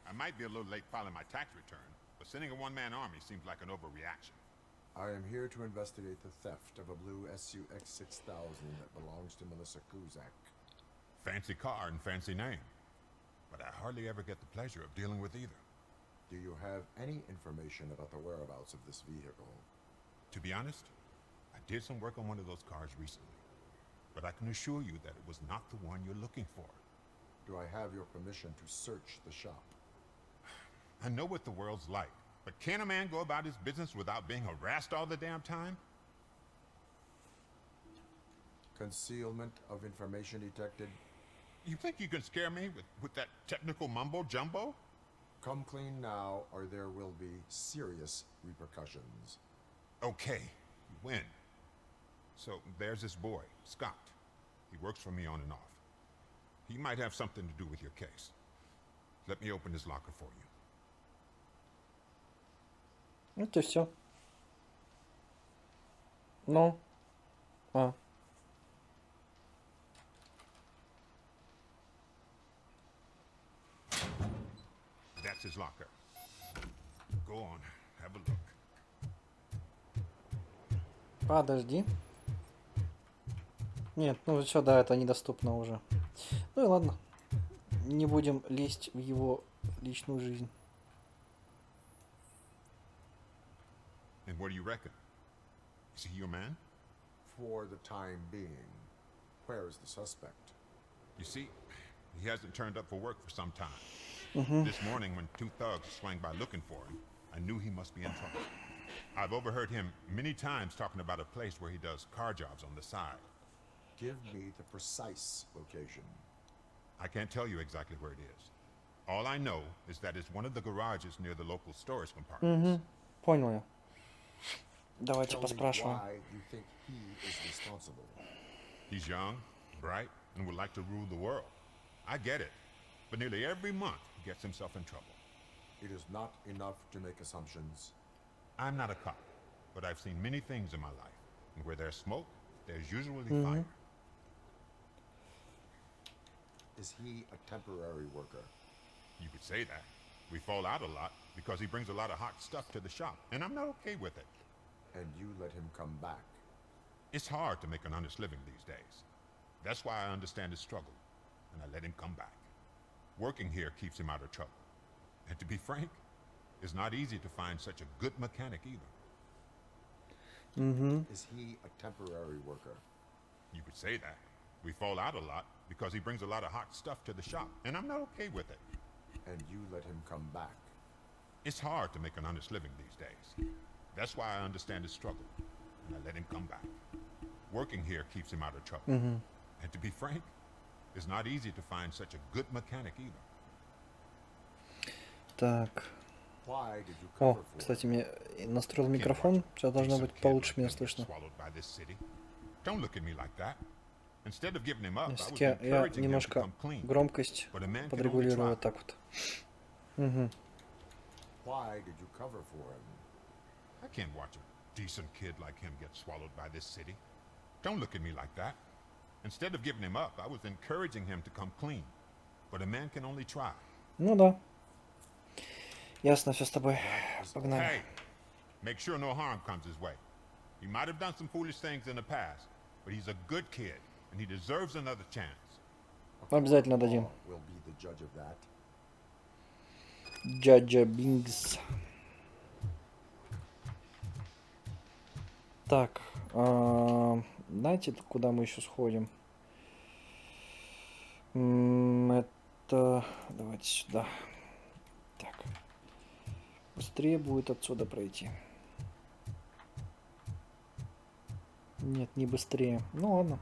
I might be a little late filing my tax return, but sending a one-man army seems like an overreaction. I am here to investigate the theft of a blue SUX 6000 that belongs to Melissa Kuzak. Fancy car and fancy name, but I hardly ever get the pleasure of dealing with either. Do you have any information about the whereabouts of this vehicle? To be honest, I did some work on one of those cars recently, but I can assure you that it was not the one you're looking for. Do I have your permission to search the shop? I know what the world's like, but can a man go about his business without being harassed all the damn time? Concealment of information detected. You think you can scare me with that technical mumbo jumbo? Come clean now, or there will be serious repercussions. Okay, you win. So there's this boy, Scott. He works for me on and off. He might have something to do with your case. Let me open his locker for you. Это все. Ну. А. That's his locker. Go on, have a look. Подожди. Нет, ну все, да, это недоступно уже. Ну и ладно. Не будем лезть в его личную жизнь. And what do you reckon? Is he your man? For the time being. Where is the suspect? You see, he hasn't turned up for work for some time. Угу. This morning, when two thugs swang by looking for him, I knew he must be in trouble. I've overheard him many times talking about a place where he does car jobs on the side. Give me the precise location. I can't tell you exactly where it is. All I know is that it's one of the garages near the local storage compartments. Угу. Понял я. Давайте Tell me поспрашиваем. why you think he is responsible. He's young, bright, and would like to rule the world. I get it. But nearly every month, he gets himself in trouble. It is not enough to make assumptions. I'm not a cop, but I've seen many things in my life. And where there's smoke, there's usually fire. Is he a temporary worker? You could say that. We fall out a lot because he brings a lot of hot stuff to the shop, and I'm not okay with it. And you let him come back? It's hard to make an honest living these days. That's why I understand his struggle, and I let him come back. Working here keeps him out of trouble. And to be frank, it's not easy to find such a good mechanic either. Угу. Is he a temporary worker? You could say that. We fall out a lot because he brings a lot of hot stuff to the shop, and I'm not okay with it. And you let him come back? It's hard to make an honest living these days. That's why I understand his struggle, and I let him come back. Working here keeps him out of trouble. Угу. And to be frank, it's not easy to find such a good mechanic either. Так. Why did you О, cover for кстати, him? мне настроил микрофон. Сейчас должно быть получше меня слышно. Don't look at me like that. Instead of giving him up, I was Все-таки я encouraging him to немножко come clean. громкость But a man can only подрегулирую try. вот так вот. Угу. Why did you cover for him? I can't watch a decent kid like him get swallowed by this city. Don't look at me like that. Instead of giving him up, I was encouraging him to come clean. But a man can only try. Ну да. Ясно, все с тобой. Погнали. Hey, make sure no harm comes his way. He might have done some foolish things in the past, but he's a good kid, and he deserves another chance. Обязательно дадим. Will be the judge of that. Джаджа Бингс. Так. Знаете, куда мы еще сходим? Это... Давайте сюда. Так. Быстрее будет отсюда пройти. Нет, не быстрее. Ну ладно.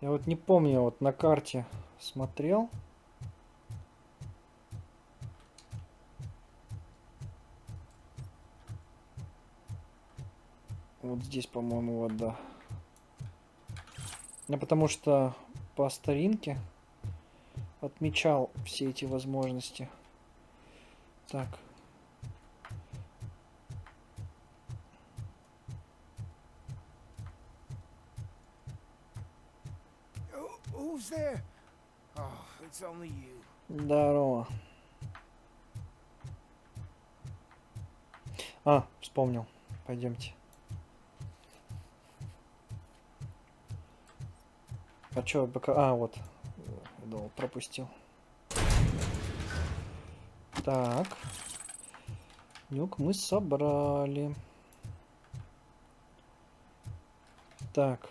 Я вот не помню, вот на карте смотрел. Вот здесь, по-моему, вот, да. Ну, потому что по старинке отмечал все эти возможности. Так. Who's there? Oh, it's only you. Здорово. А, вспомнил. Пойдемте. А чё, пока... А, вот. Я думал, пропустил. Так. Нюк мы собрали. Так.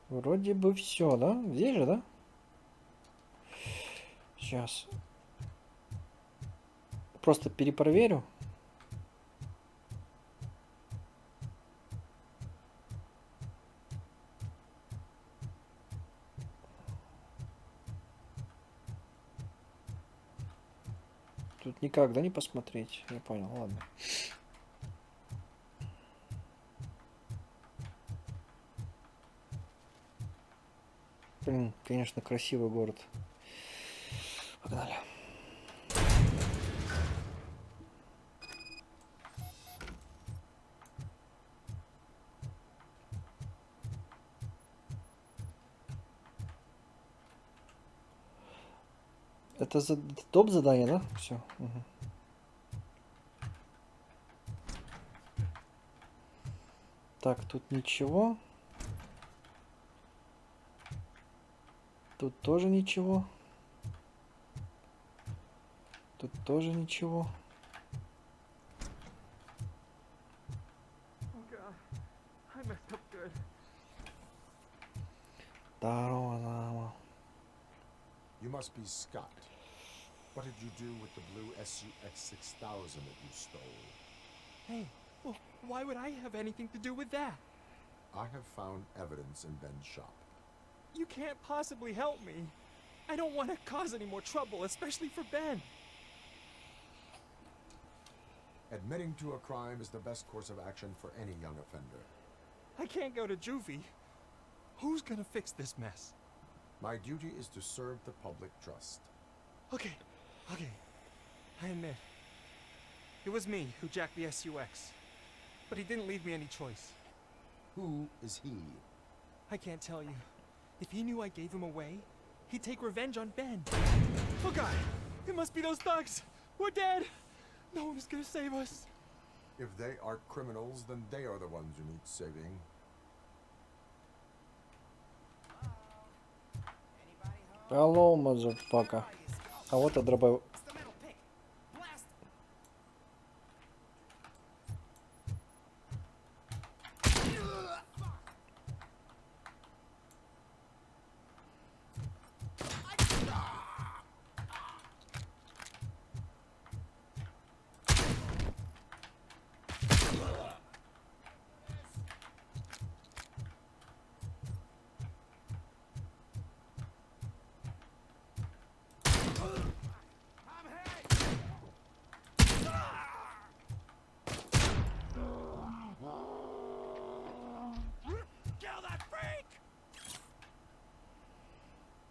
Вроде бы все, да? Здесь же, да? Сейчас. Просто перепроверю. Тут никак, да, не посмотреть? Я понял, ладно. Блин, конечно, красивый город. Погнали. Это топ задание, да? Все. Угу. Так, тут ничего. Тут тоже ничего. Тут тоже ничего. Здорово, здорово. You must be Scott. What did you do with the blue SUX 6000 that you stole? Hey, well, why would I have anything to do with that? I have found evidence in Ben's shop. You can't possibly help me. I don't want to cause any more trouble, especially for Ben. Admitting to a crime is the best course of action for any young offender. I can't go to juvie. Who's gonna fix this mess? My duty is to serve the public trust. Okay, I admit. It was me who jacked the SUX. But he didn't leave me any choice. Who is he? I can't tell you. If he knew I gave him away, he'd take revenge on Ben. Oh God, it must be those thugs. We're dead. No one is gonna save us. If they are criminals, then they are the ones who need saving. Hello, motherfucker. А вот и дробовик.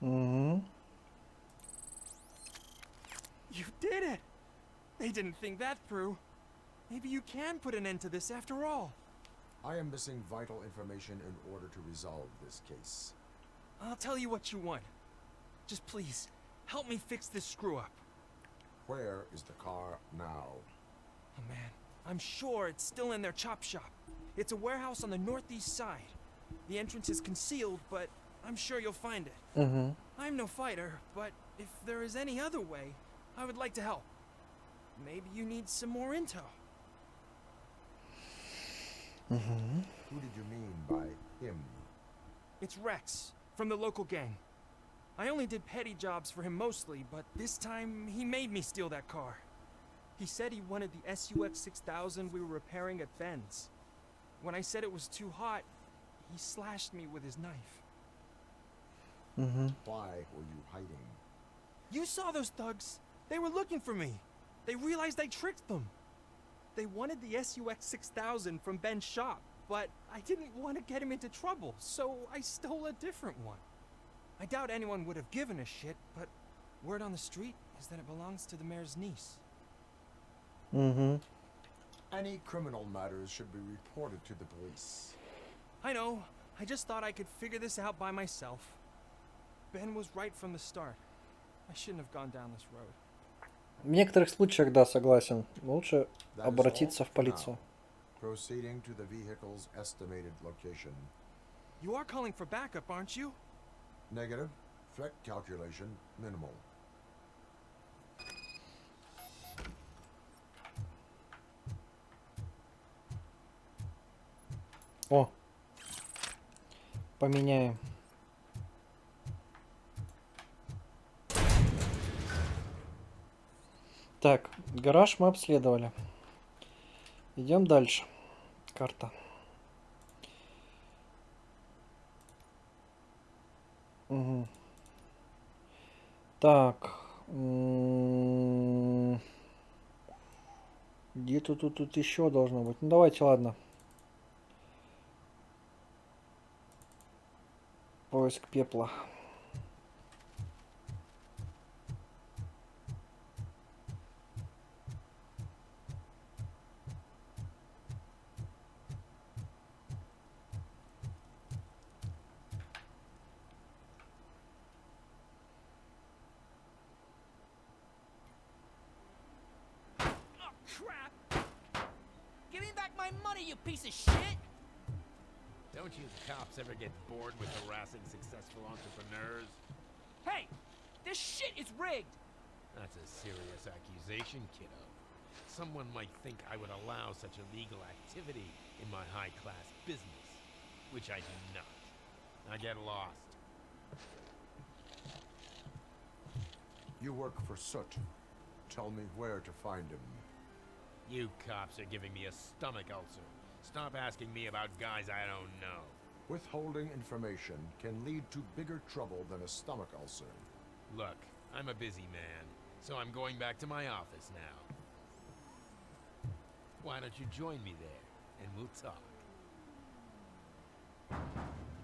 Угу. You did it! They didn't think that through. Maybe you can put an end to this after all. I am missing vital information in order to resolve this case. I'll tell you what you want. Just please, help me fix this screw-up. Where is the car now? Oh man, I'm sure it's still in their chop shop. It's a warehouse on the northeast side. The entrance is concealed, but I'm sure you'll find it. Угу. I'm no fighter, but if there is any other way, I would like to help. Maybe you need some more intel. Угу. Who did you mean by him? It's Rex, from the local gang. I only did petty jobs for him mostly, but this time he made me steal that car. He said he wanted the SUX 6000 we were repairing at Ben's. When I said it was too hot, he slashed me with his knife. Угу. Why were you hiding? You saw those thugs. They were looking for me. They realized I tricked them. They wanted the SUX 6000 from Ben's shop, but I didn't want to get him into trouble, so I stole a different one. I doubt anyone would have given a shit, but word on the street is that it belongs to the mayor's niece. Угу. Any criminal matters should be reported to the police. I know. I just thought I could figure this out by myself. Ben was right from the start. I shouldn't have gone down this road. В некоторых случаях, да, согласен. Лучше That is all обратиться в for now. полицию. Proceeding to the vehicle's estimated location. You are calling for backup, aren't you? Negative. Threat calculation minimal. О, поменяем. Так, гараж мы обследовали. Идем дальше. Карта. Угу. Так. Где-то тут еще должно быть. Ну давайте, ладно. Поиск пепла. Oh, crap! Give me back my money, you piece of shit! Don't you cops ever get bored with harassing successful entrepreneurs? Hey! This shit is rigged! That's a serious accusation, kiddo. Someone might think I would allow such illegal activity in my high-class business, which I do not. I get lost. You work for Soot. Tell me where to find him. You cops are giving me a stomach ulcer. Stop asking me about guys I don't know. Withholding information can lead to bigger trouble than a stomach ulcer. Look, I'm a busy man, so I'm going back to my office now. Why don't you join me there, and we'll talk.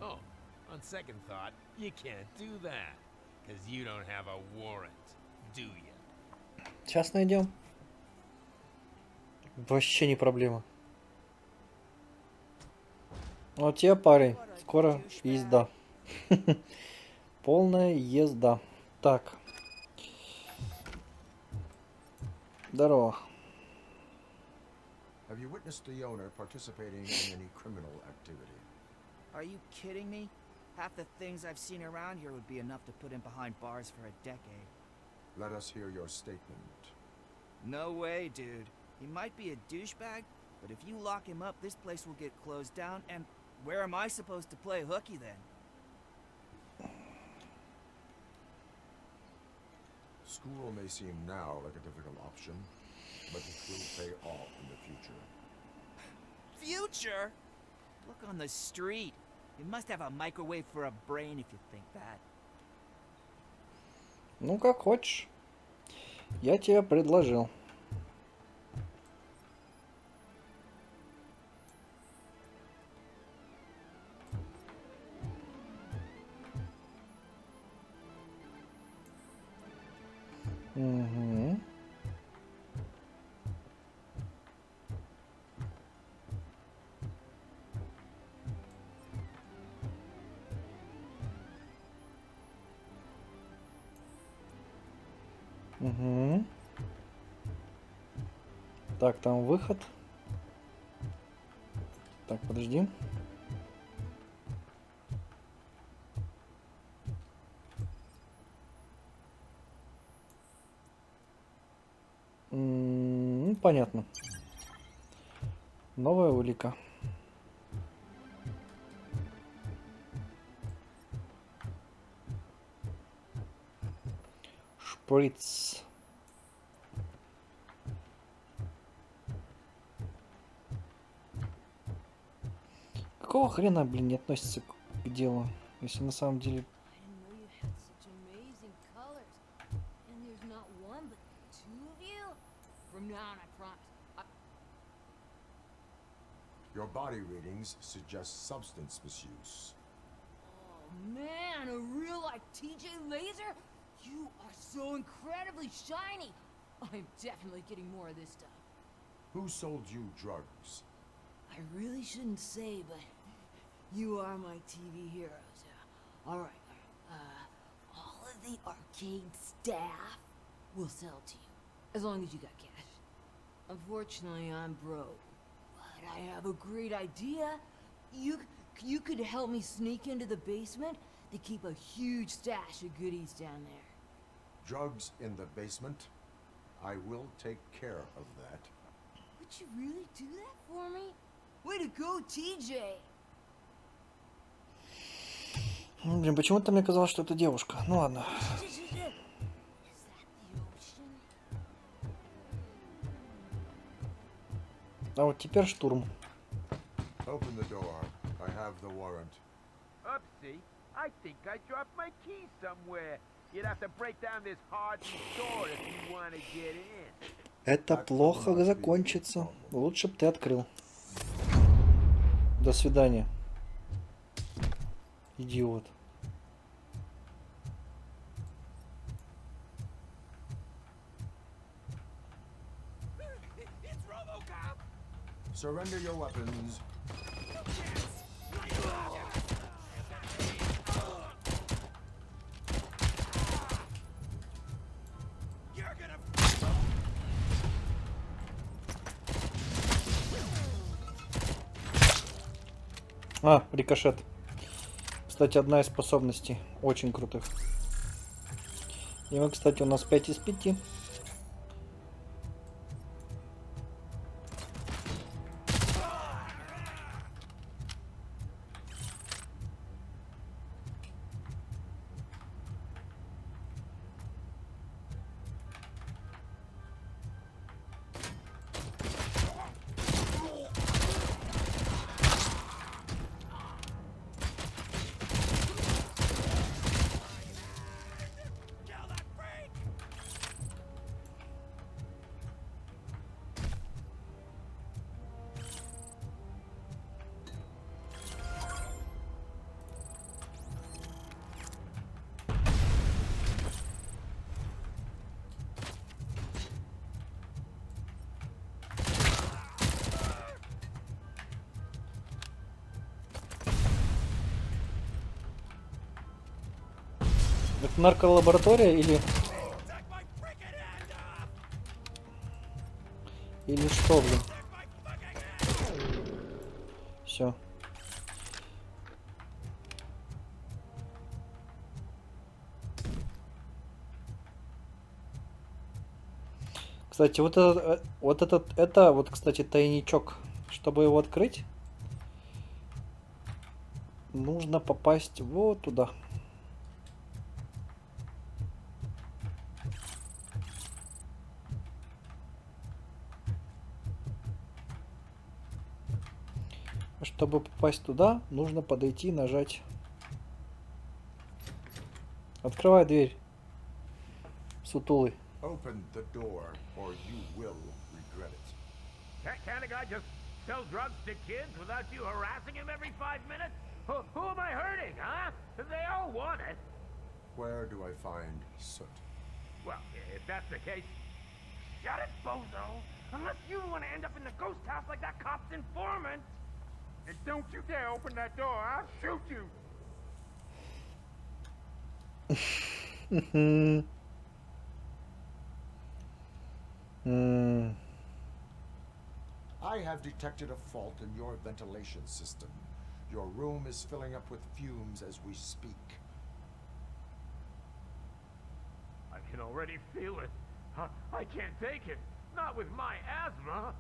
Oh, on second thought, you can't do that, because you don't have a warrant, do you? Сейчас найдем. Вообще не проблема. Вот тебе, парень, скоро езда. Полная езда. Так. Здорово. Have you witnessed the owner participating in any criminal activity? Are you kidding me? Half the things I've seen around here would be enough to put him behind bars for a decade. Let us hear your statement. No way, dude. He might be a douchebag, but if you lock him up, this place will get closed down, and where am I supposed to play hooky then? School may seem now like a difficult option, but it will pay off in the future. Future? Look on the street. You must have a microwave for a brain if you think that. Ну, как хочешь. Я тебе предложил. Угу. Угу. Так, там выход. Так, подожди. Понятно. Новая улика. Шприц. Какого хрена, блин, не относится к делу, если на самом деле... I didn't know you had such amazing colors. And there's not one, but two of you? From now on, I promise. Your body readings suggest substance misuse. Oh man, a real like TJ Laser? You are so incredibly shiny. I'm definitely getting more of this stuff. Who sold you drugs? I really shouldn't say, but You are my TV heroes. All right. All of the arcade staff will sell to you, as long as you got cash. Unfortunately, I'm broke, but I have a great idea. You could help me sneak into the basement. They keep a huge stash of goodies down there. Drugs in the basement? I will take care of that. Would you really do that for me? Way to go, TJ! Блин, почему-то мне казалось, что это девушка. Ну ладно. Is that the ocean? А вот теперь штурм. Open the door. I have the warrant. Oopsie. I think I dropped my keys somewhere. You'd have to break down this hardened door if you want to get in. Это плохо закончится. Лучше бы ты открыл. До свидания. Идиот. It's RoboCop! Surrender your weapons. You're gonna... А, рикошет. Кстати, одна из способностей. Очень крутых. И мы, кстати, у нас 5 из 5. Kill that freak! Это нарколаборатория или... Take my freaking hand off! Или что, блин? Take my fucking hand! Все. Кстати, это вот, кстати, тайничок. Чтобы его открыть, нужно попасть вот туда. Чтобы попасть туда, нужно подойти и нажать. Открывай дверь. Сутулый. Open the door, or you will regret it. Can't a guy just sell drugs to kids without you harassing him every 5 minutes? Who am I hurting, huh? They all want it. Where do I find soot? Well, if that's the case, shut it, bozo. Unless you want to end up in the ghost house like that cop's informant. And don't you dare open that door, I'll shoot you. I have detected a fault in your ventilation system. Your room is filling up with fumes as we speak. I can already feel it. I can't take it. Not with my asthma.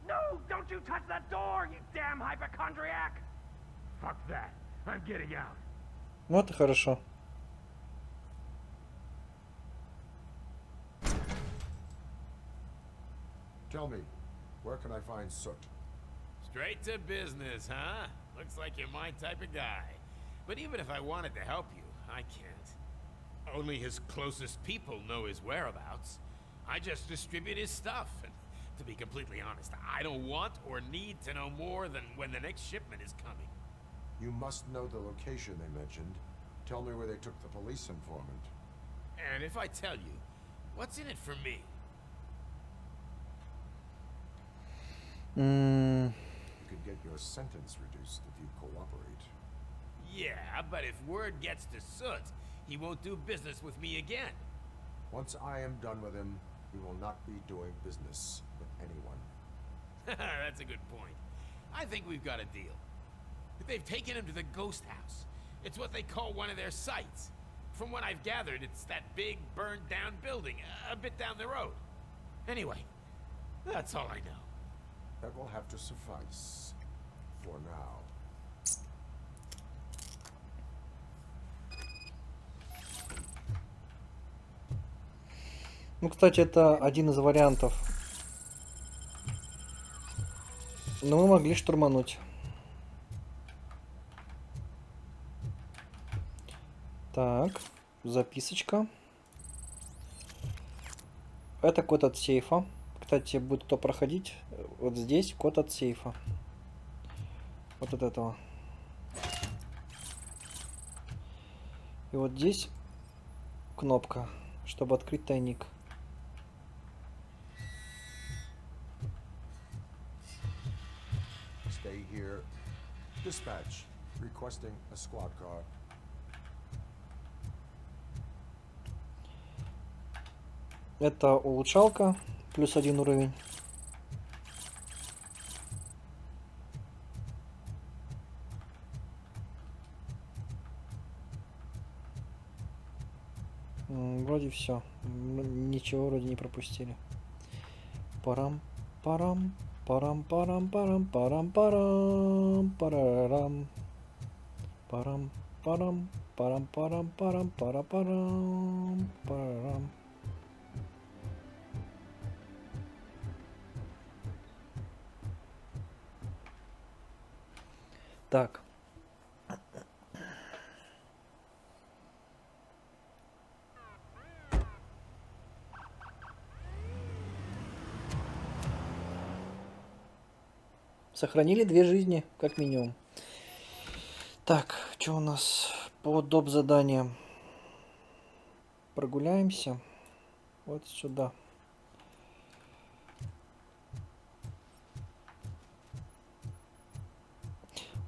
No, don't you touch that door, you damn hypochondriac! Fuck that. I'm getting out. Вот и хорошо. Tell me, where can I find soot? Straight to business, huh? Looks like you're my type of guy. But even if I wanted to help you, I can't. Only his closest people know his whereabouts. I just distribute his stuff, and to be completely honest, I don't want or need to know more than when the next shipment is coming. You must know the location they mentioned. Tell me where they took the police informant. And if I tell you, what's in it for me? You could get your sentence reduced if you cooperate. Yeah, but if word gets to Soot, he won't do business with me again. Once I am done with him, he will not be doing business with anyone. That's a good point. I think we've got a deal. They've taken him to the ghost house. It's what they call one of their sites. From what I've gathered, it's that big, burned-down building a bit down the road. Anyway, that's all I know. That will have to suffice for now. Ну, кстати, это один из вариантов. Но мы могли штурмануть. Так, записочка. Это код от сейфа. Кстати, будет кто проходить. Вот здесь код от сейфа. Вот от этого. И вот здесь кнопка, чтобы открыть тайник. Stay here. Dispatch. Requesting a squad car. Это улучшалка. Плюс 1 уровень. Вроде все. Ничего вроде не пропустили. Парам, парам, парам, парам, парам, парам, парам, парарам, парам, парам, парам, парам, парам, пара, парам, парам. Так. Сохранили 2 жизни, как минимум. Так, что у нас по доп. Заданиям? Прогуляемся. Вот сюда.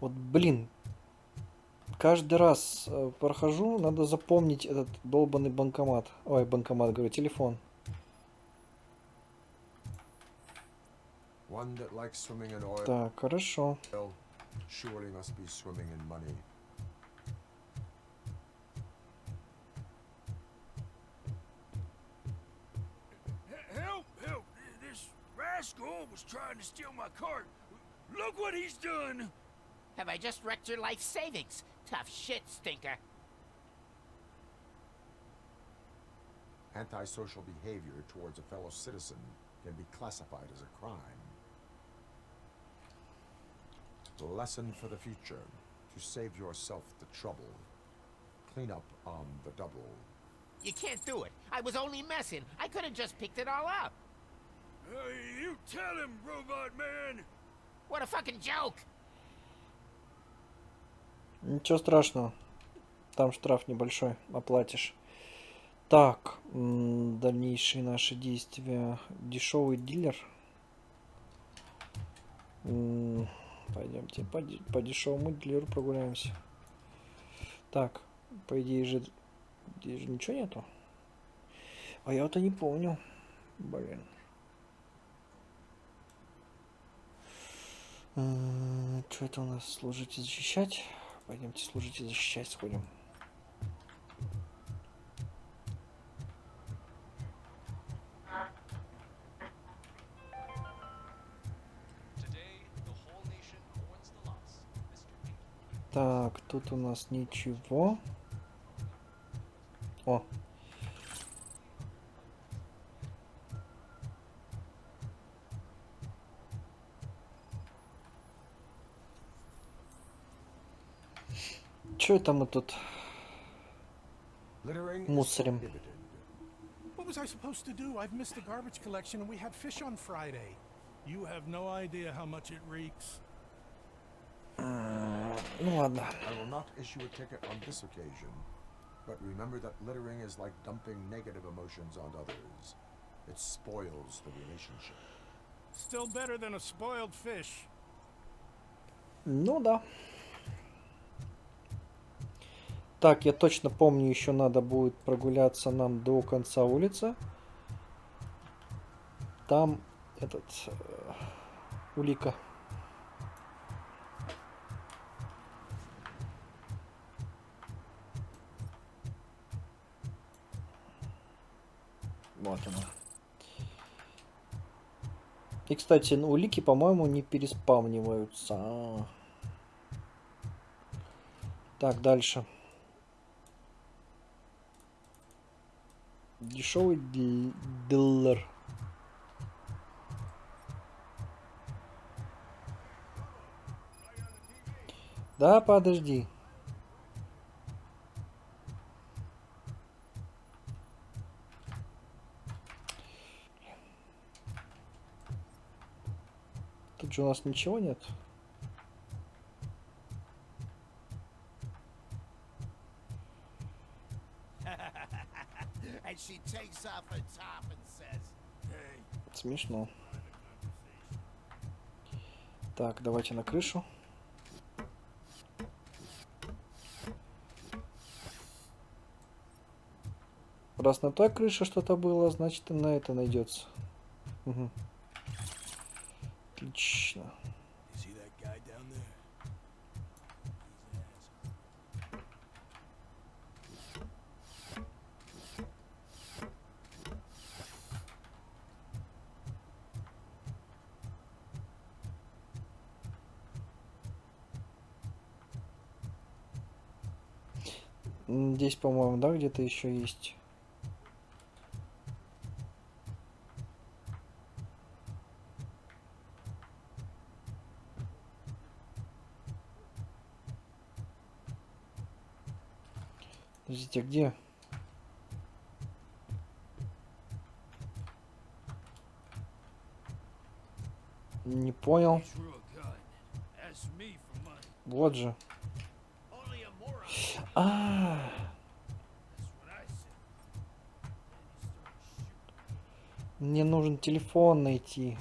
Вот, блин. Каждый раз прохожу, надо запомнить этот долбанный банкомат. Ой, банкомат, говорю, телефон. One that likes swimming in oil. Так, хорошо. Surely must be swimming in money. Help! Help! This rascal was trying to steal my cart. Look what he's done! Have I just wrecked your life savings? Tough shit, stinker. Antisocial behavior towards a fellow citizen can be classified as a crime. The lesson for the future: to save yourself the trouble. Clean up on the double. You can't do it. I was only messing. I could have just picked it all up. You tell him, Robot Man! What a fucking joke! Ничего страшного. Там штраф небольшой, оплатишь. Так, дальнейшие наши действия. Дешевый дилер. Пойдемте по дешевому дилеру прогуляемся. Так, по идее же здесь же ничего нету. А я вот и не помню. Блин. Что это у нас? Служить и защищать? Пойдемте служить и защищать сходим. Так, тут у нас ничего. О. Чё это мы тут мусорим? What was I supposed to do? I've missed the garbage collection and we had fish on Friday. You have no idea how much it reeks. Ну ладно. I will not issue a ticket on this occasion, but remember that littering is like dumping negative emotions on others. It spoils the relationship. Still better than a spoiled fish. Ну да. Так, я точно помню, еще надо будет прогуляться нам до конца улицы. Там этот улика. Вот она. И, кстати, улики, по-моему, не переспавниваются. Так, дальше. Дешевый дилер. Да, подожди. Тут же у нас ничего нет. And she takes off her top and says, "Hey." Смешно. Так, давайте на крышу. Раз на той крыше что-то было, значит и на это найдется. Угу. Отлично. You see that guy down there? Здесь, по-моему, да, где-то еще есть. Подождите, а где? Не понял. He's real good. Ask me for money. Вот же. Only a moron. А, That's what I said. Then he started shooting. мне нужен телефон найти.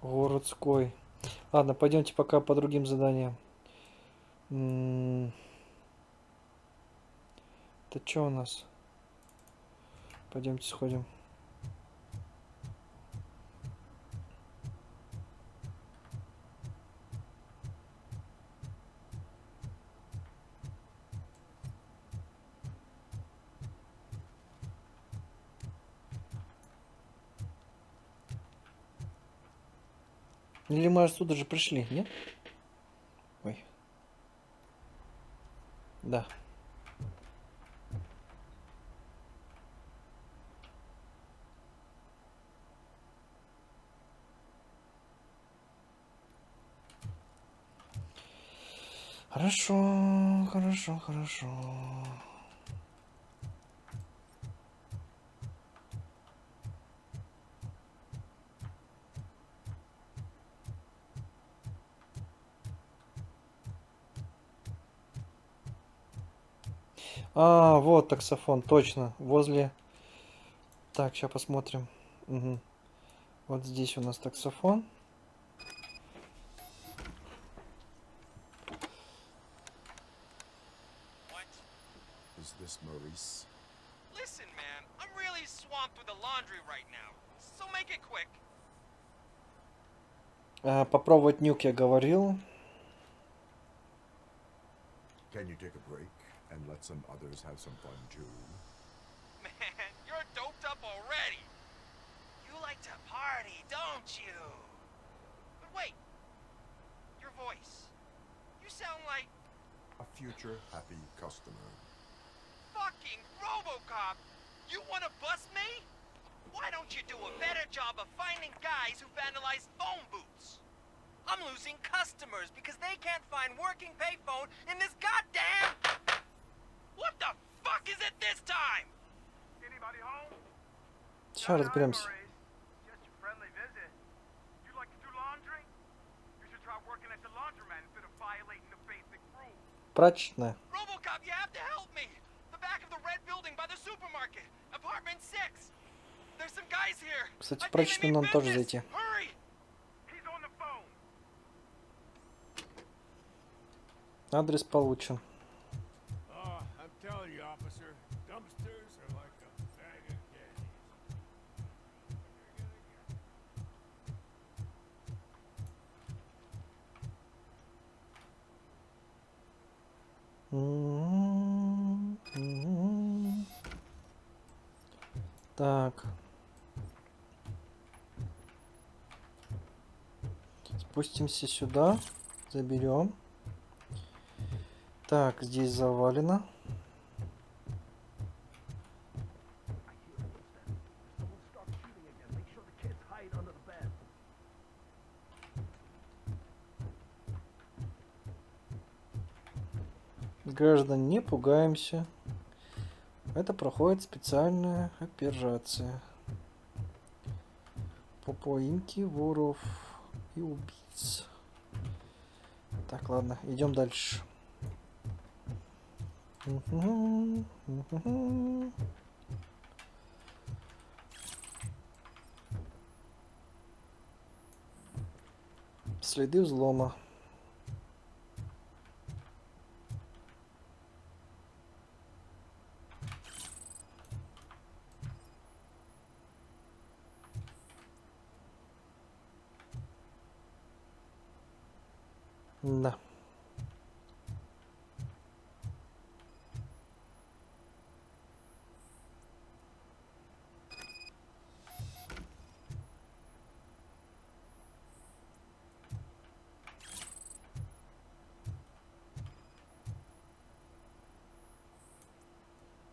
Городской. Ладно, пойдемте пока по другим заданиям. Это что у нас? Пойдемте сходим. Или мы отсюда же пришли, нет? Ой. Да. Хорошо, хорошо, хорошо. А, вот таксофон, точно, возле... Так, сейчас посмотрим. Угу. Вот здесь у нас таксофон. What? Is this Maurice? Listen, man, I'm really swamped with the laundry right now, so make it quick. Попробовать нюк я говорил. Can you take a break and let some others have some fun too? Man, you're doped up already. You like to party, don't you? But wait, your voice. You sound like A future happy customer. fucking RoboCop. You want to bust me? Why don't you do a better job of finding guys who vandalize phone booths? I'm losing customers because they can't find working payphone in this goddamn... What the fuck is it this time? Anybody home? Сейчас разберемся. Just a friendly visit. You like to do laundry? You should try working at the laundromat instead of violating the basic rules. Прачечная. RoboCop, you have to help me! The back of the red building by the supermarket. Apartment 6. There's some guys here. Кстати, I в think they прачечную mean нам тоже business. зайти. Hurry. He's on the phone. Адрес получен. Oh, I'm telling you, officer, dumpsters are like a bag of candies. Так. Спустимся сюда. Заберем. Так, здесь завалено. Граждан, не пугаемся. Это проходит специальная операция по поимке воров и убийц. Так, ладно, идем дальше. Следы взлома. Да.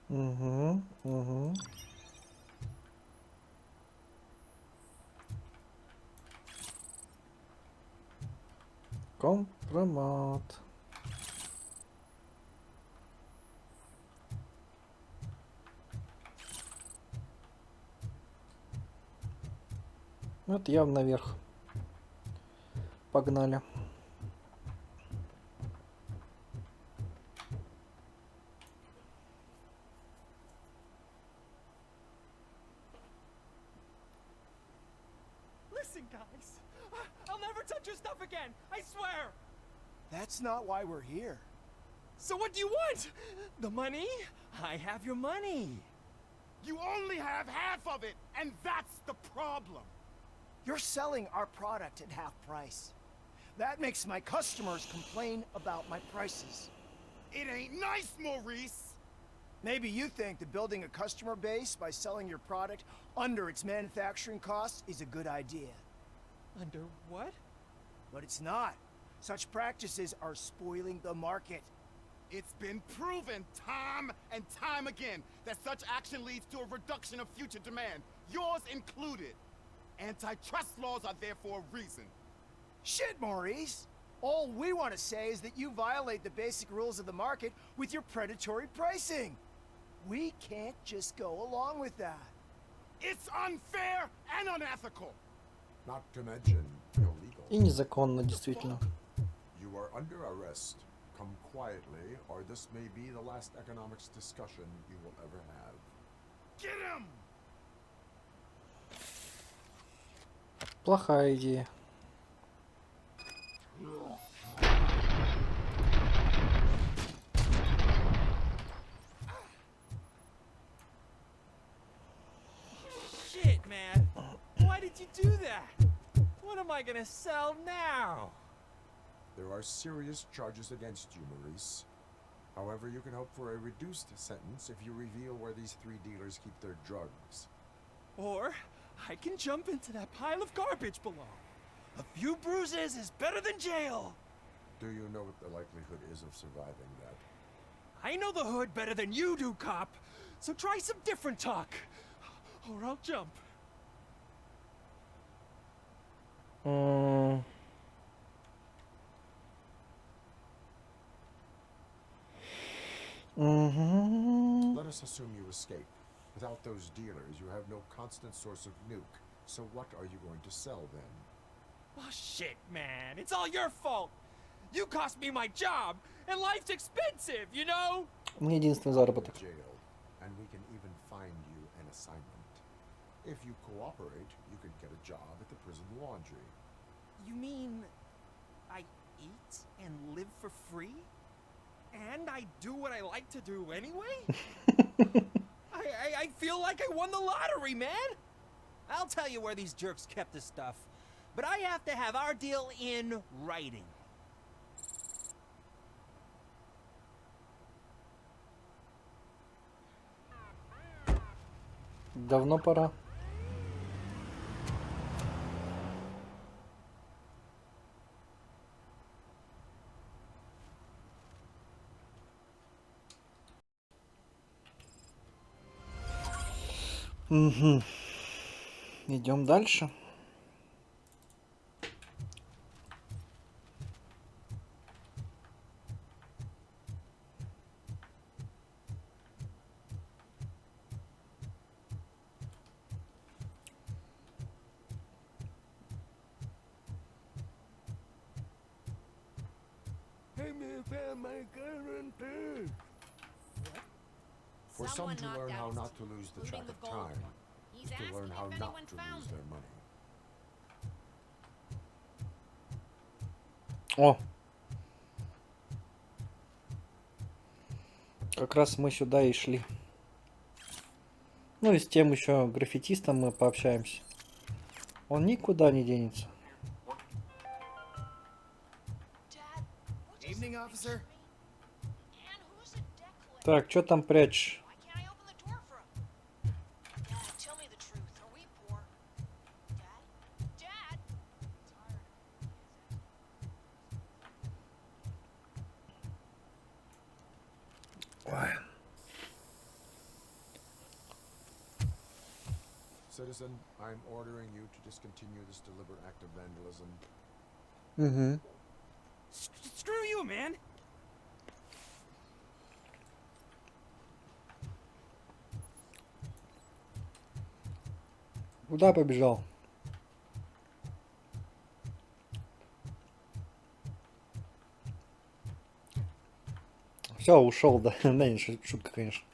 Угу. Компромат. Вот явно наверх. Погнали. Listen, guys. I'll never touch your stuff again. I swear. That's not why we're here. So what do you want? The money? I have your money. You only have half of it, and that's the problem. You're selling our product at half price. That makes my customers complain about my prices. It ain't nice, Maurice! Maybe you think that building a customer base by selling your product under its manufacturing costs is a good idea. Under what? But it's not. Such practices are spoiling the market. It's been proven time and time again that such action leads to a reduction of future demand, yours included. Antitrust laws are there for a reason. Shit, Maurice! All we want to say is that you violate the basic rules of the market with your predatory pricing. We can't just go along with that. It's unfair and unethical. Not to mention illegal. И незаконно, действительно. You are under arrest. Come quietly, or this may be the last economics discussion you will ever have. Get him! Плохая идея. Shit, man. Why did you do that? What am I gonna sell now? There are serious charges against you, Maurice. However, you can hope for a reduced sentence if you reveal where these three dealers keep their drugs. Or I can jump into that pile of garbage below. A few bruises is better than jail. Do you know what the likelihood is of surviving that? I know the hood better than you do, cop. So try some different talk. Or I'll jump. Let us assume you escape. Without those dealers, you have no constant source of nuke. So what are you going to sell then? Oh shit, man. It's all your fault. You cost me my job, and life's expensive, you know? У меня единственный заработок. Jail, and we can even fine you assignment. If you cooperate, you can get a job at the prison laundry. You mean I eat and live for free? And I do what I like to do anyway? I feel like I won the lottery, man! I'll tell you where these jerks kept the stuff, but I have to have our deal in writing. Давно пора. Угу. Идем дальше. For some Someone to knocked learn how out not to lose the track including of the gold time one. He's is to learn asking how if not anyone to found lose it. their money. О! Как раз мы сюда и шли. Ну и с тем еще граффитистом мы пообщаемся. Он никуда не денется. Evening, officer. Так, что там прячешь? Ой. Citizen, I'm ordering you to discontinue this deliberate act of vandalism. Угу. Screw you, man! Куда побежал? Все, ушел, да. Да, не шутка, конечно.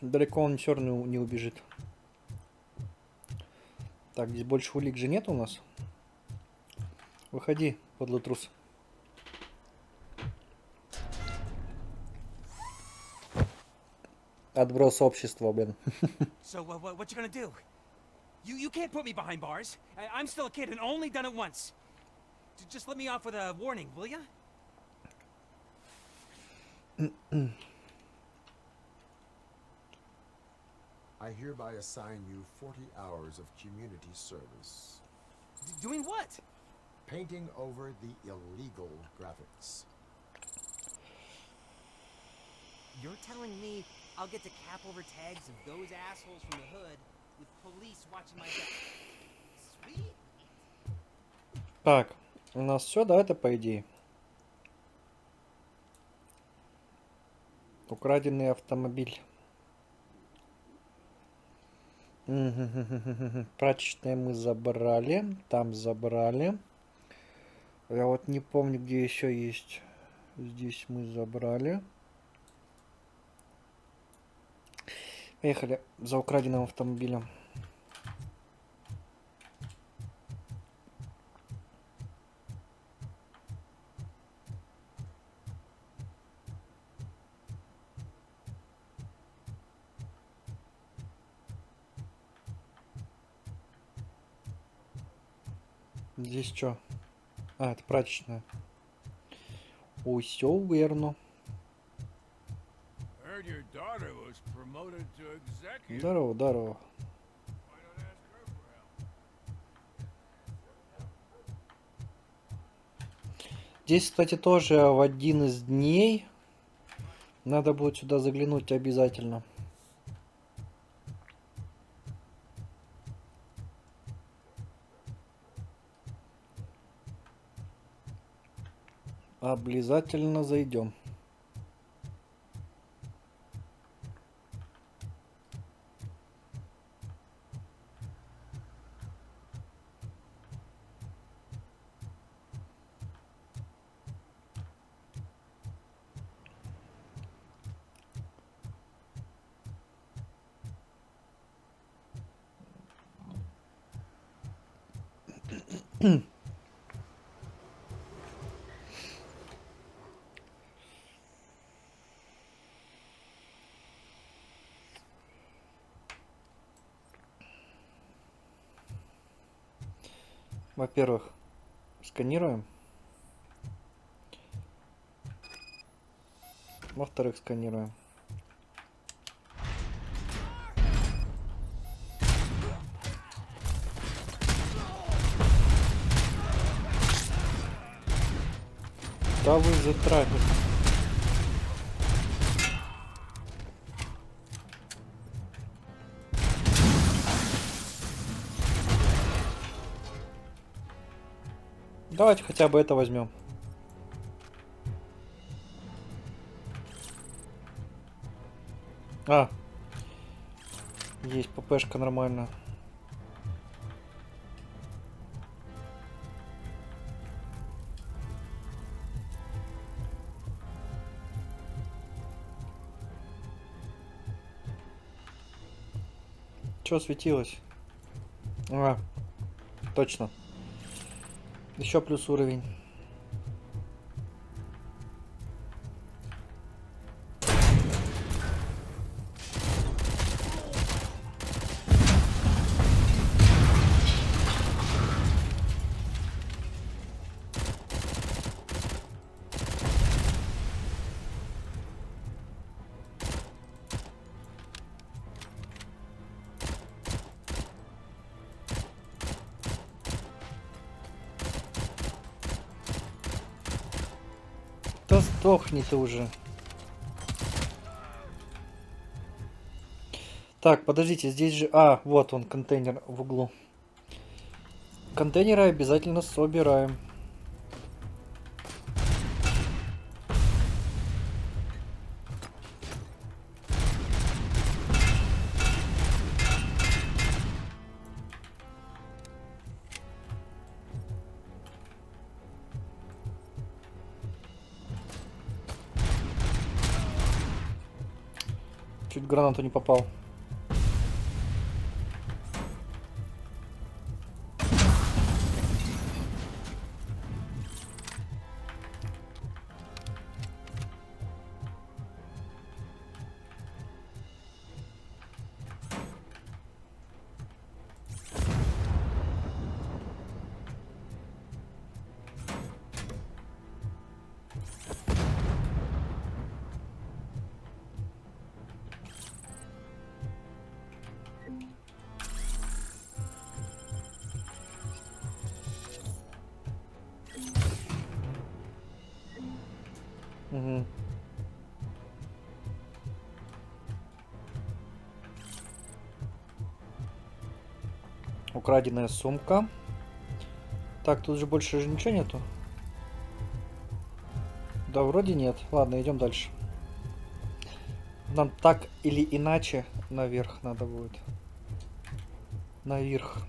Далеко он все равно не убежит. Так, здесь больше улик же нет у нас. Выходи, подлый трус. Отброс общества, блин. So, what you gonna do? You can't put me behind bars. I'm still a kid and only done it once. Just let me off with a warning, will ya? I hereby assign you 40 hours of community service. Doing what? Painting over the illegal graphics. You're telling me I'll get to cap over tags of those assholes from the hood with police watching my back? Sweet. Так, у нас все, да, это по идее. Украденный автомобиль. Прачечное мы забрали. Там забрали. Я вот не помню, где еще есть. Здесь мы забрали. Поехали за украденным автомобилем. Здесь что? А, это прачечная. Ой, все верно. Здорово, здорово. Здесь, кстати, тоже в один из дней надо будет сюда заглянуть обязательно. Обязательно зайдем. Во-первых, сканируем. Во-вторых, сканируем. Да вы затрапили. Давайте хотя бы это возьмем. А, есть ППшка нормально. Что светилось? А, точно. Еще плюс уровень. Да сдохни ты уже. Так, подождите, здесь же... А, вот он, контейнер в углу. Контейнеры обязательно собираем. Чуть в гранату не попал. Угу. Украденная сумка. Так, тут же больше же ничего нету. Да, вроде нет. Ладно, идем дальше. Нам так или иначе наверх надо будет. Наверх.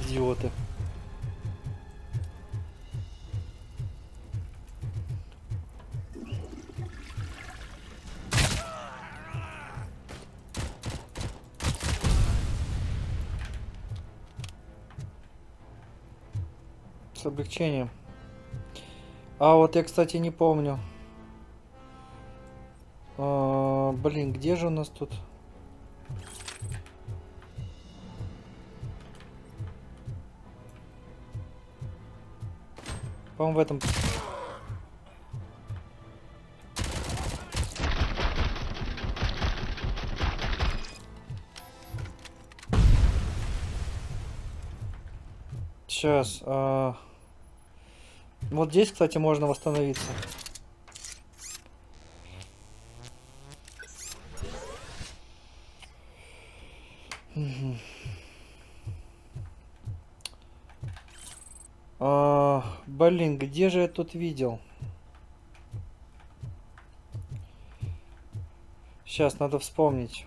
Идиоты. С облегчением. А вот я, кстати, не помню. Блин, где же у нас тут? По-моему, в этом... Сейчас. Вот здесь, кстати, можно восстановиться. Блин, где же я тут видел? Сейчас надо вспомнить.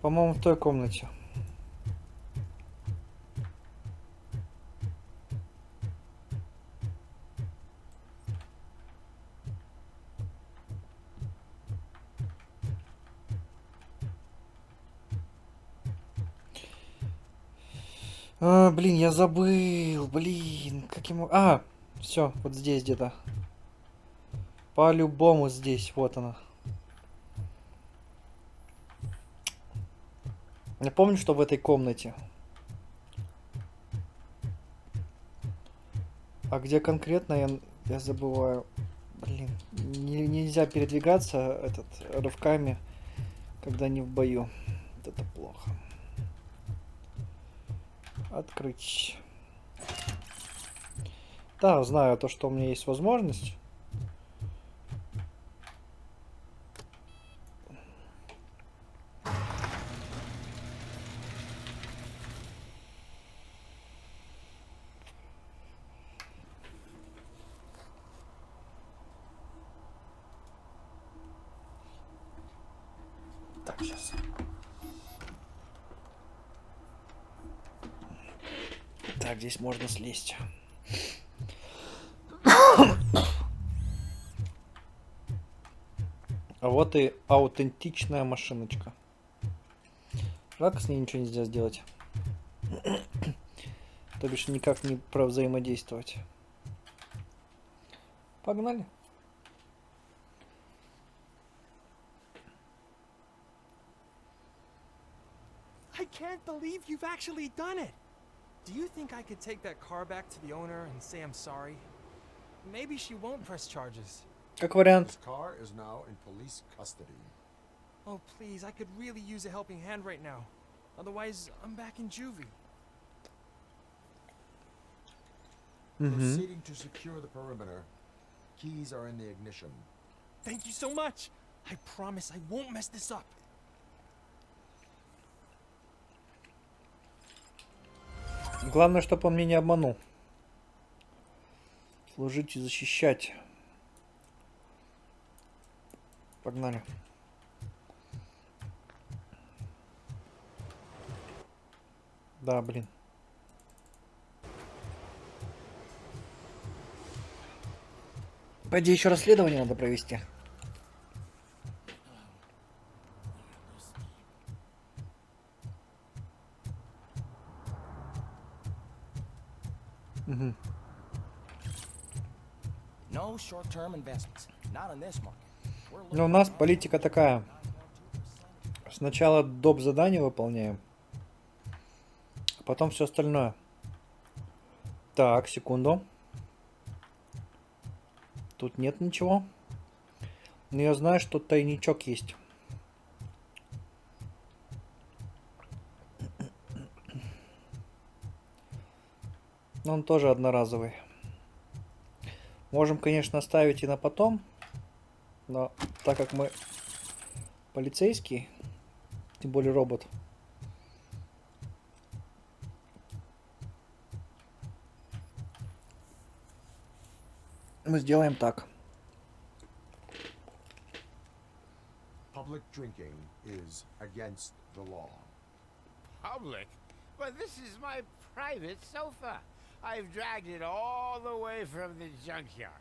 По-моему, в той комнате. Блин, я забыл. Блин, как ему... все, вот здесь где-то. По-любому здесь, вот она. Я помню, что в этой комнате. А где конкретно, я забываю. Блин, нельзя передвигаться рывками, когда не в бою. Вот это плохо. Открыть. Да, знаю то, что у меня есть возможность. Так, сейчас. Так, здесь можно слезть. А вот и аутентичная машиночка. Жалко, с ней ничего нельзя сделать. То бишь никак не провзаимодействовать. Погнали. I can't believe you've actually done it. Do you think I could take that car back to the owner and say I'm sorry? Maybe she won't press charges. Как вариант. This car is now in police custody. Oh, please, I could really use a helping hand right now. Otherwise, I'm back in juvie. Proceeding to secure the perimeter. Keys are in the ignition. Thank you so much. I promise I won't mess this up. Главное, чтобы он меня не обманул. Служить и защищать. Погнали. Да, блин. По идее, еще расследование надо провести. Угу. Но у нас политика такая. Сначала доп. Задание выполняем, а потом все остальное. Так, секунду. Тут нет ничего. Но я знаю, что тайничок есть. Но он тоже одноразовый. Можем, конечно, оставить и на потом. Но так как мы полицейский, тем более робот, мы сделаем так. Public drinking is against the law. Public? But this is my private sofa. I've dragged it all the way from the junkyard.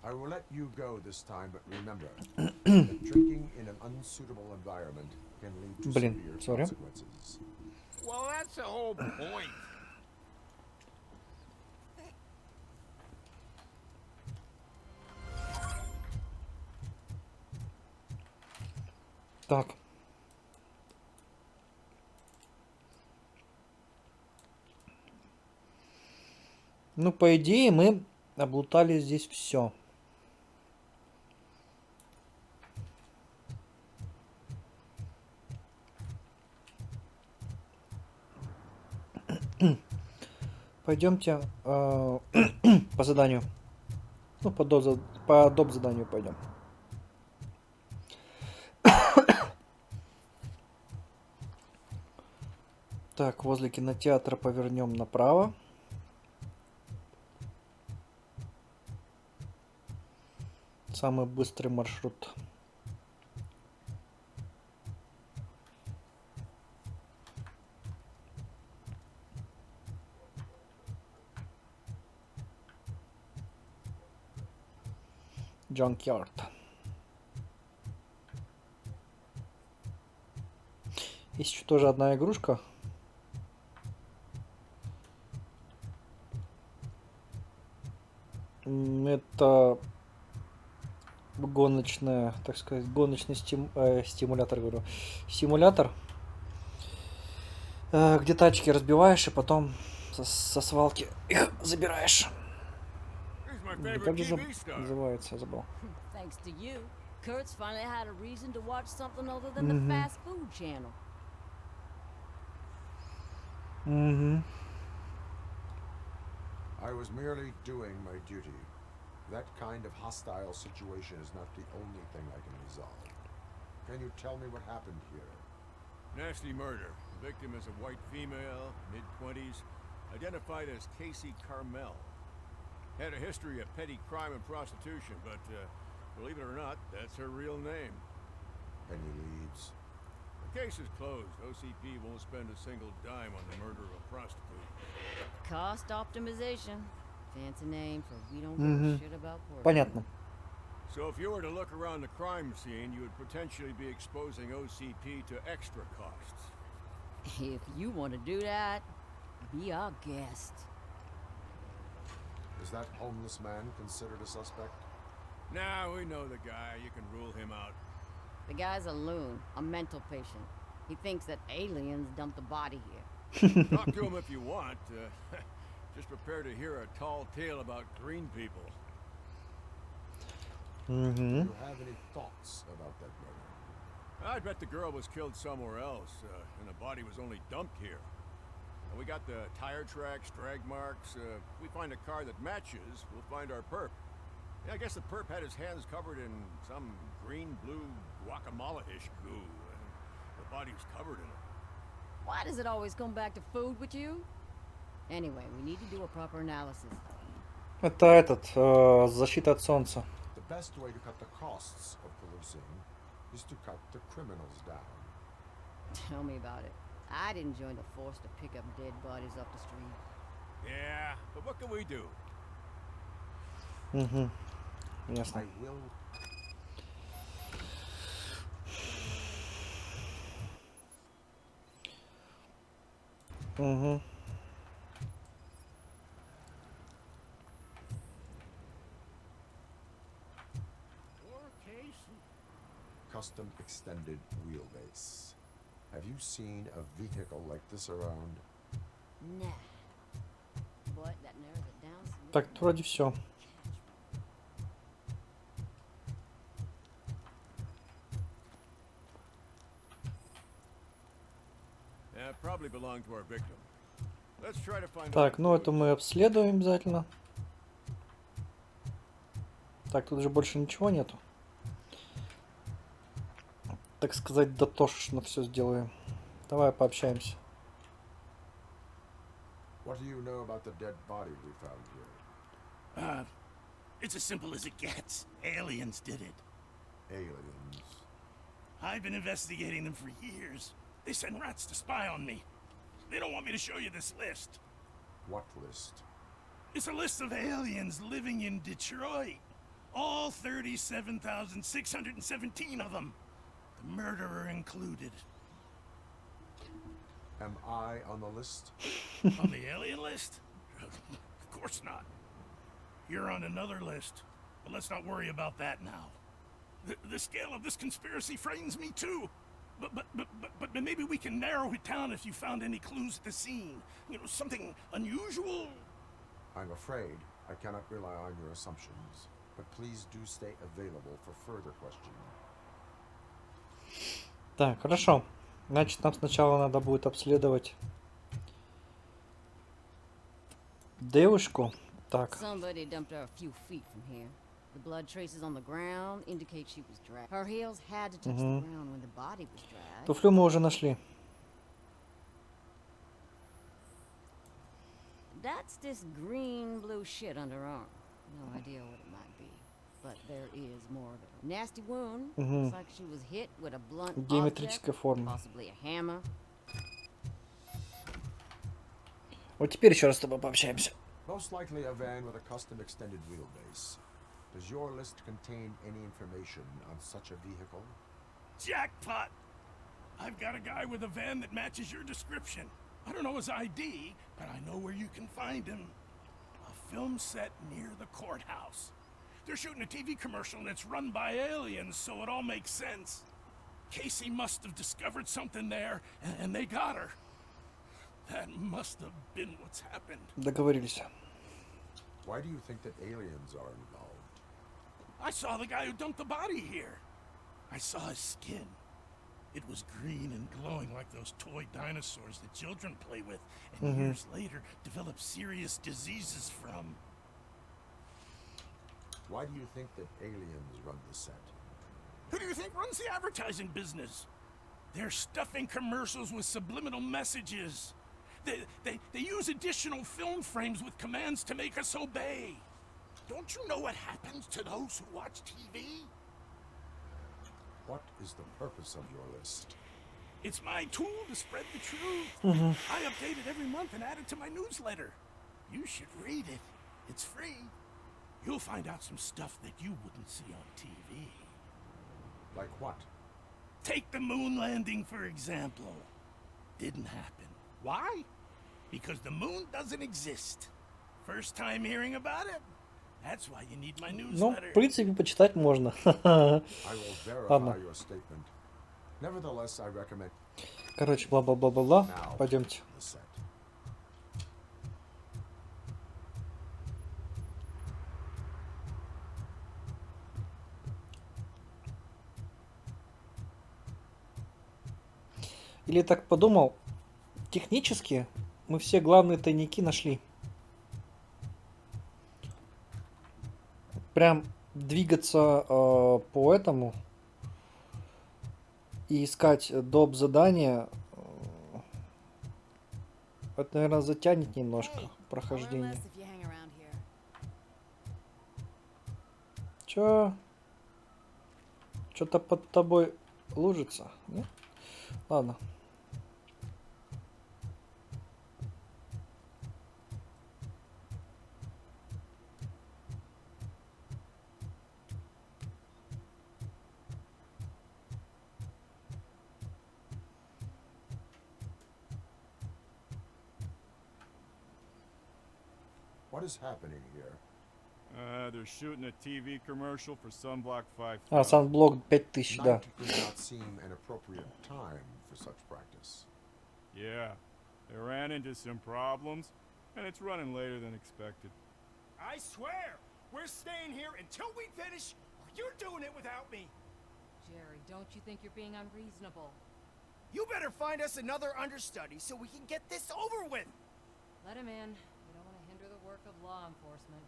I will let you go this time, but remember that drinking in an unsuitable environment can lead to severe consequences. Well, that's the whole point. Так. Ну, по идее, мы облутали здесь все. Пойдемте по заданию. Ну, по доп. Заданию пойдем. Так, возле кинотеатра повернем направо. Самый быстрый маршрут. Junkyard. Есть еще тоже одна игрушка. Это гоночная, так сказать, гоночный стимулятор, говорю. Симулятор, где тачки разбиваешь и потом со свалки их забираешь. Как же называется, я забыл. Thanks to you, Kurt's finally had a reason to watch something other than the fast food channel. I was merely doing my duty. That kind of hostile situation is not the only thing I can resolve. Can you tell me what happened here? Nasty murder. The victim is a white female, mid-20s, identified as Casey Carmel. Had a history of petty crime and prostitution, but believe it or not, that's her real name. Any leads? The case is closed. OCP won't spend a single dime on the murder of a prostitute. Cost optimization. Fancy name for we don't give a shit about pork. Понятно. So if you were to look around the crime scene, you would potentially be exposing OCP to extra costs. If you want to do that, be our guest. Is that homeless man considered a suspect? Nah, we know the guy. You can rule him out. The guy's a loon, a mental patient. He thinks that aliens dumped a body here. Talk to him if you want. Just prepare to hear a tall tale about green people. Do you have any thoughts about that murder? I bet the girl was killed somewhere else, and the body was only dumped here. And we got the tire tracks, drag marks. If we find a car that matches, we'll find our perp. Yeah, I guess the perp had his hands covered in some green-blue guacamole-ish goo, and the body's covered in it. Why does it always come back to food with you? Anyway, we need to do a proper analysis. Это этот, защита от солнца. The best way to cut the costs of policing is to cut the criminals down. Tell me about it. I'd enjoy the force to pick up dead bodies off the street. Yeah, but what can we do? Ясно. I will. Custom extended wheelbase. Have you seen a vehicle like this around? Nah. But that narrows it down some. Так, вроде все. Yeah, probably belonged to our victim. Let's try to find. Так, ну это мы обследуем обязательно. Так, тут же больше ничего нету. Так сказать, дотошно все сделаем. Давай пообщаемся. What do you know about the dead body we found here? It's as simple as it gets. Aliens did it. Aliens. I've been investigating them for years. They send rats to spy on me. They don't want me to show you this list. What list? It's a list of aliens living in Detroit. All 37,617 of them. The murderer included. Am I on the list? On the alien list? Of course not. You're on another list. But let's not worry about that now. The scale of this conspiracy frightens me too. But maybe we can narrow it down if you found any clues at the scene. You know, something unusual? I'm afraid I cannot rely on your assumptions. But please do stay available for further questioning. Так, хорошо. Значит, нам сначала надо будет обследовать девушку. Так. Somebody dumped her a few feet from here. The blood traces on the ground indicate she was dragged. Her heels had to touch the ground when the body was dragged. Туфлю мы уже нашли. That's this green-blue shit under her arm. No idea what it might be. But there is more of it. Nasty wound. Looks like she was hit with a blunt object, Геометрическая форма. possibly a hammer. Вот теперь еще раз с тобой пообщаемся. Most likely a van with a custom extended wheelbase. Does your list contain any information on such a vehicle? Jackpot! I've got a guy with a van that matches your description. I don't know his ID, but I know where you can find him. A film set near the courthouse. They're shooting a TV commercial and it's run by aliens, so it all makes sense. Casey must have discovered something there, and they got her. That must have been what's happened. Договорились. Why do you think that aliens are involved? I saw the guy who dumped the body here. I saw his skin. It was green and glowing like those toy dinosaurs that children play with, and years later develop serious diseases from. Why do you think that aliens run the set? Who do you think runs the advertising business? They're stuffing commercials with subliminal messages. They use additional film frames with commands to make us obey. Don't you know what happens to those who watch TV? What is the purpose of your list? It's my tool to spread the truth. I update it every month and add it to my newsletter. You should read it. It's free. You'll find out some stuff that you wouldn't see on TV. Like what? Take the moon landing, for example. Didn't happen. Why? Because the moon doesn't exist. First time hearing about it? That's why you need my Ну, newsletter. в принципе, почитать можно. I will verify Ладно. your statement. Nevertheless, I recommend. Короче, бла-бла-бла-бла-бла. Пойдемте. The set. Или так подумал, технически мы все главные тайники нашли. Прям двигаться по этому и искать доп. Задания, это, наверное, затянет немножко прохождение. Чё? Что-то под тобой лужится, нет? Ладно. What is happening here? They're shooting a TV commercial for Sunblock 5000. А, Sunblock 5000, да. Night does not seem an appropriate time for such practice. Yeah, they ran into some problems, and it's running later than expected. I swear, we're staying here until we finish, or you're doing it without me. Jerry, don't you think you're being unreasonable? You better find us another understudy so we can get this over with. Let him in. We don't want to hinder the work of law enforcement.